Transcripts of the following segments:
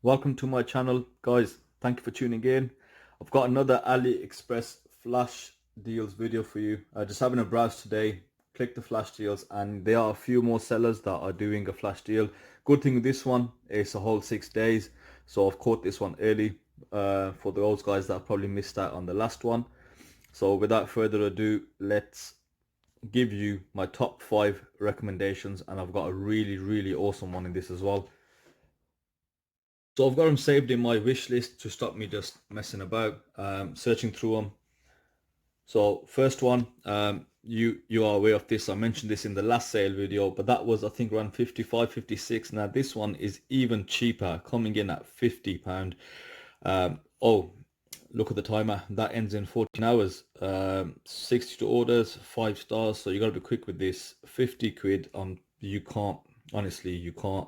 Welcome to my channel, guys. Thank you for tuning in. I've got another AliExpress Flash deals video for you. Just having a browse today, click the Flash deals, and there are a few more sellers that are doing a Flash deal. Good thing with this one, it's a whole 6 days, so I've caught this one early for those guys that probably missed out on the last one. So without further ado, let's give you my top 5 recommendations, and I've got a really awesome one in this as well. So I've got them saved in my wish list to stop me just messing about, searching through them. So first one, you are aware of this. I mentioned this in the last sale video, but that was I think around 55, 56. Now this one is even cheaper, coming in at £50. Oh, look at the timer. That ends in 14 hours. 62 orders, 5 stars. So you got to be quick with this. 50 quid on. You can't, honestly, you can't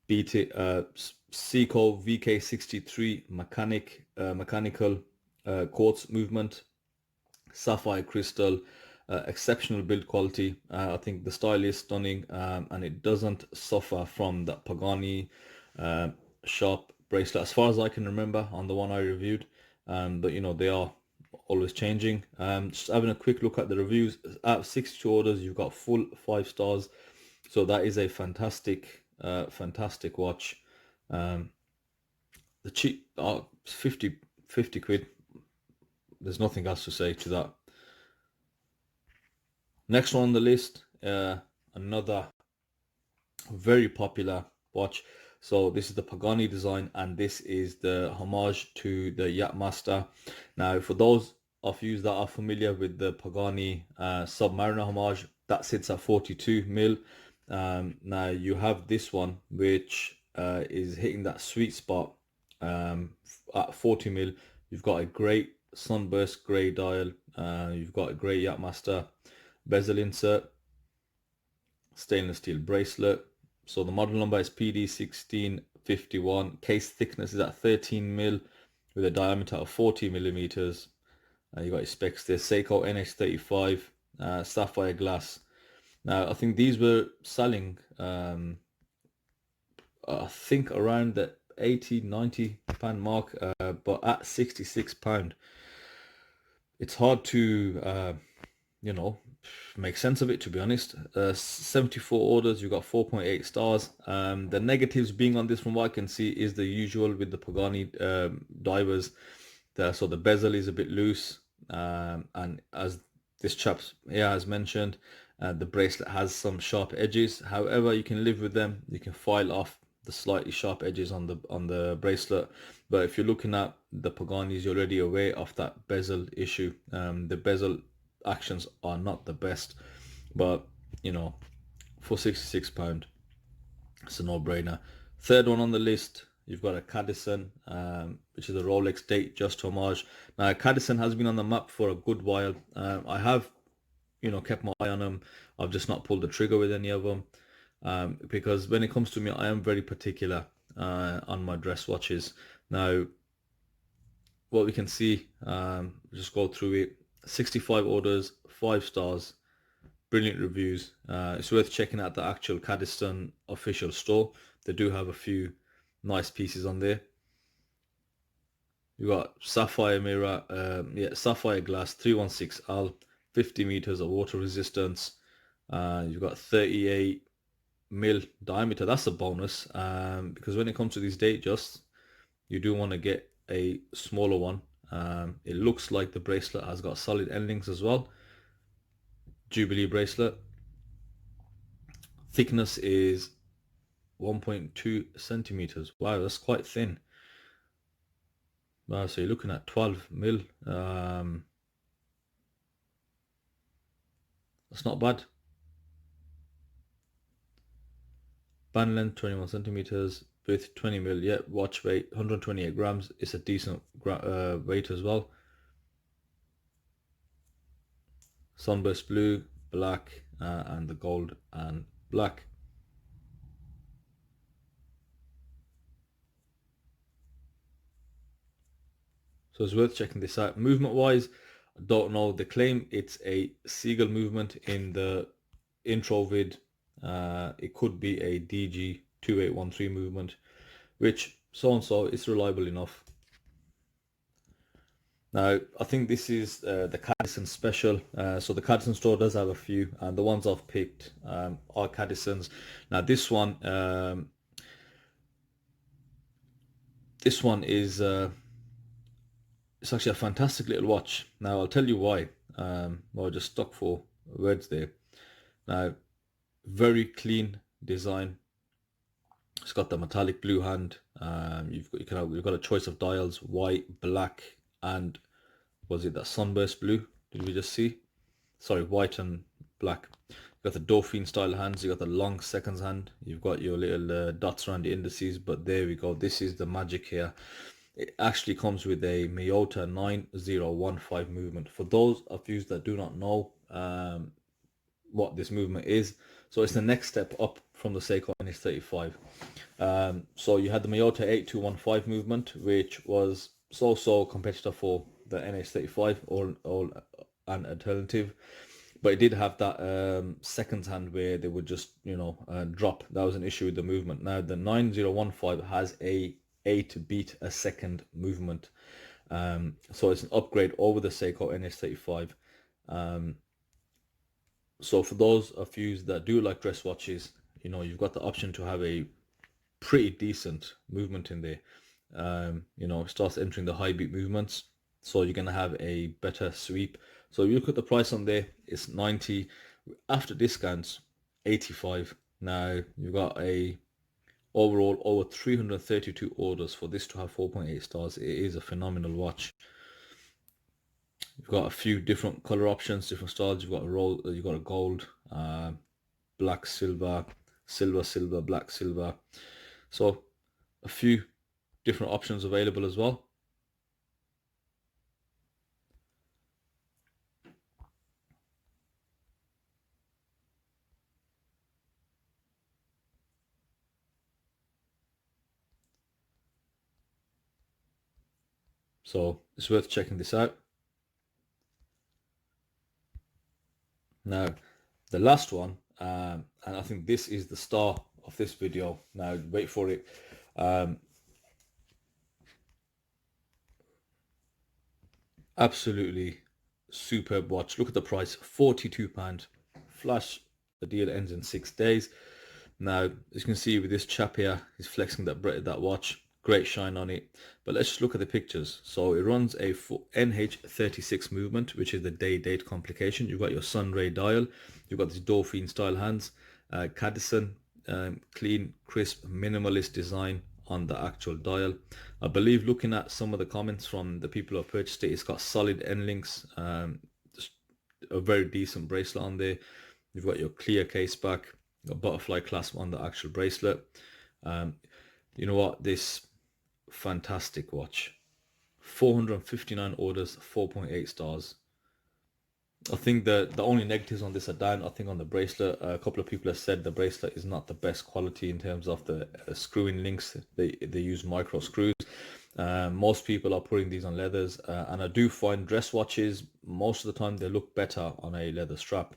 beat it. Ccall VK63 mechanical quartz movement, sapphire crystal, exceptional build quality. I think the style is stunning, and it doesn't suffer from that Pagani sharp bracelet as far as I can remember on the one I reviewed. But you know, they are always changing. Just having a quick look at the reviews, out of 62 orders you've got full 5 stars, so that is a fantastic watch. The cheap 50 quid, there's nothing else to say to that. Next one on the list, another very popular watch. So this is the Pagani design, and this is the homage to the Yatchmaster. Now for those of you that are familiar with the Pagani Submariner homage, that sits at 42 mil. Now you have this one which is hitting that sweet spot at 40 mil. You've got a great sunburst grey dial, you've got a grey Yatchmaster bezel insert, stainless steel bracelet. So the model number is PD1651. Case thickness is at 13 mil with a diameter of 40 millimeters. You got your specs there. Ccall NH36 sapphire glass. Now I think these were selling I think around the 80-90 pound mark, but at 66 pound it's hard to you know, make sense of it, to be honest. 74 orders, you got 4.8 stars. The negatives being on this, from what I can see, is the usual with the Pagani divers. So the bezel is a bit loose, and as this chap here has mentioned, the bracelet has some sharp edges. However, you can live with them. You can file off the slightly sharp edges on the bracelet. But if you're looking at the Paganis, you're already aware of that bezel issue. The bezel actions are not the best, but you know, for 66 pound, it's a no-brainer. Third one on the list, you've got a Cadisen, which is a Rolex Datejust homage. Now Cadisen has been on the map for a good while. I have, you know, kept my eye on them. I've just not pulled the trigger with any of them, because when it comes to me, I am very particular on my dress watches. Now what we can see, just go through it. 65 orders, 5 stars, brilliant reviews. It's worth checking out the actual Cadisen official store. They do have a few nice pieces on there. You got sapphire mirror, sapphire glass, 316L, 50 meters of water resistance. You've got 38 mil diameter. That's a bonus, because when it comes to these Datejusts, you do want to get a smaller one. It looks like the bracelet has got solid endings as well. Jubilee bracelet. Thickness is 1.2 centimeters. Wow, that's quite thin. Wow, so you're looking at 12 mil. That's not bad. Band length 21 centimeters. Width 20 mil. Yeah, watch weight 128 grams. It's a decent weight as well. Sunburst blue, black, and the gold and black. So it's worth checking this out. Movement wise, I don't know. They claim it's a seagull movement in the intro vid. It could be a DG2813 movement, which so and so, it's reliable enough. Now, I think this is the Cadisen Special. So the Cadisen store does have a few, and the ones I've picked are Cadisens. Now, this one is it's actually a fantastic little watch. Now, I'll tell you why. Well, I just stuck for words there. Now, very clean design. It's got the metallic blue hand. You've got a choice of dials: white, black, and was it that sunburst blue? Did we just see? Sorry, white and black. You've got the Dauphine style hands. You've got the long seconds hand. You've got your little dots around the indices. But there we go. This is the magic here. It actually comes with a Miyota 9015 movement. For those of you that do not know what this movement is, so it's the next step up from the Ccall NH35. So you had the Miyota 8215 movement, which was so competitor for the NH35 or an alternative, but it did have that seconds hand where they would just drop. That was an issue with the movement. Now the 9015 has a 8 beat a second movement, so it's an upgrade over the Ccall NH35. So for those of you that do like dress watches, you've got the option to have a pretty decent movement in there. It starts entering the high beat movements, so you're gonna have a better sweep. So you look at the price on there, it's 90, after discounts 85. Now you've got a overall over 332 orders for this to have 4.8 stars. It is a phenomenal watch. You've got a few different color options, different styles. You've got a gold, black, silver, silver, black, silver. So a few different options available as well. So it's worth checking this out. Now, the last one, and I think this is the star of this video. Now, wait for it. Absolutely superb watch. Look at the price, £42. Flash, the deal ends in 6 days. Now, as you can see with this chap here, he's flexing that watch. Great shine on it. But let's just look at the pictures. So it runs a NH36 movement, which is the day-date complication. You've got your sunray dial. You've got these Dauphine style hands. Cadisen, clean, crisp, minimalist design on the actual dial. I believe looking at some of the comments from the people who have purchased it, it's got solid end links. Just a very decent bracelet on there. You've got your clear case back, a butterfly clasp on the actual bracelet. You know what, this fantastic watch, 459 orders, 4.8 stars. I think the only negatives on this are down. I think on the bracelet, a couple of people have said the bracelet is not the best quality in terms of the screwing links. They use micro screws. Most people are putting these on leathers, and I do find dress watches most of the time they look better on a leather strap.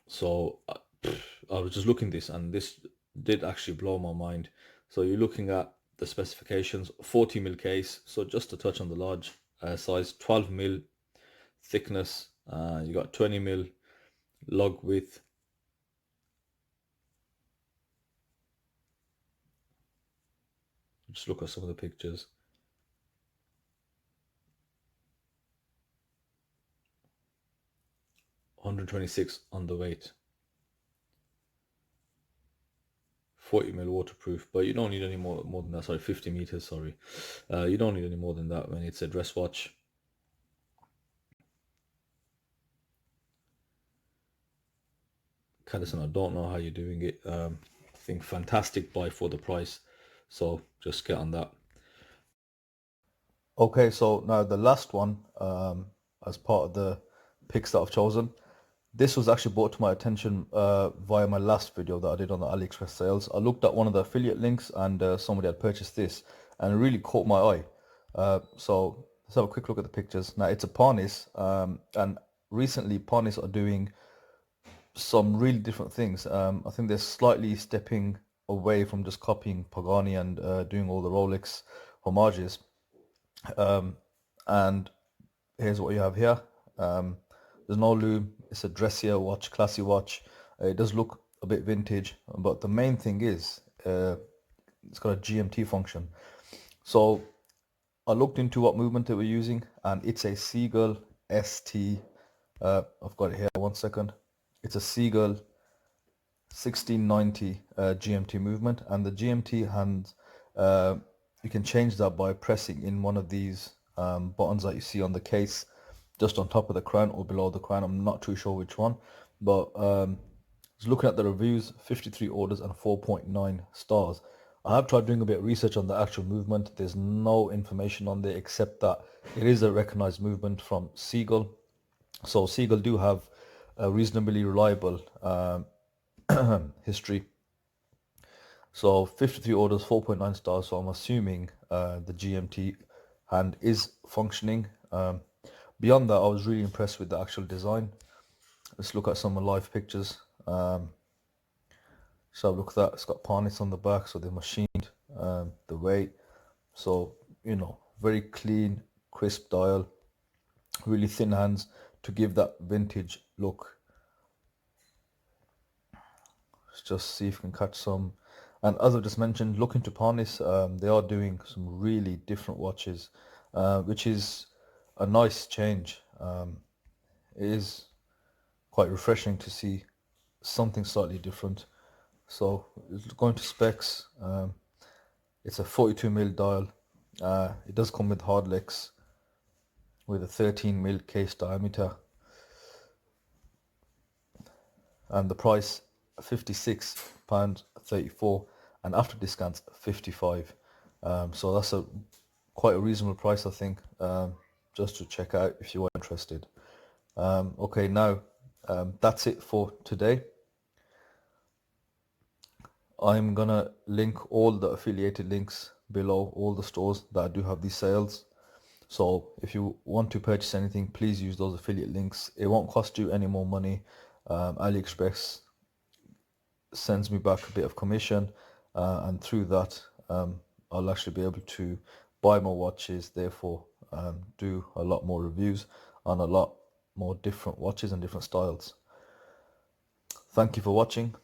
So I was just looking at this, and this did actually blow my mind. So you're looking at the specifications: 40mm case, so just a touch on the large size, 12mm thickness. You got 20mm lug width. Just look at some of the pictures. $126 on the weight. 40mm waterproof, but you don't need any more than that. Sorry, 50 meters. Sorry, you don't need any more than that when it's a dress watch. Cadisen, I don't know how you're doing it. I think fantastic buy for the price. So just get on that. Okay, so now the last one, as part of the picks that I've chosen. This was actually brought to my attention via my last video that I did on the AliExpress sales. I looked at one of the affiliate links, and somebody had purchased this, and it really caught my eye. So let's have a quick look at the pictures. Now it's a Parnis, and recently Parnis are doing some really different things. I think they're slightly stepping away from just copying Pagani and doing all the Rolex homages. And here's what you have here. There's no loom. It's a dressier watch, classy watch. It does look a bit vintage, but the main thing is it's got a GMT function. So I looked into what movement they were using, and it's a Seagull ST. I've got it here. One second. It's a Seagull 1690 GMT movement, and the GMT hands, you can change that by pressing in one of these buttons that you see on the case, just on top of the crown or below the crown. I'm not too sure which one, but just looking at the reviews, 53 orders and 4.9 stars. I have tried doing a bit of research on the actual movement. There's no information on there except that it is a recognized movement from Seagull. So Seagull do have a reasonably reliable history. So 53 orders, 4.9 stars. So I'm assuming the GMT hand is functioning. Beyond that, I was really impressed with the actual design. Let's look at some live pictures. So look at that. It's got Parnis on the back, so they machined the weight. So, you know, very clean, crisp dial, really thin hands to give that vintage look. Let's just see if we can catch some. And as I just mentioned, look into Parnis. They are doing some really different watches, which is a nice change. It is quite refreshing to see something slightly different. So going to specs, it's a 42mm dial. It does come with hard legs with a 13mm case diameter, and the price £56.34, and after discounts 55. So that's quite a reasonable price, I think, just to check out if you are interested. Okay, now that's it for today. I'm gonna link all the affiliated links below, all the stores that do have these sales. So if you want to purchase anything, please use those affiliate links. It won't cost you any more money. AliExpress sends me back a bit of commission, and through that I'll actually be able to buy more watches, therefore do a lot more reviews on a lot more different watches and different styles. Thank you for watching.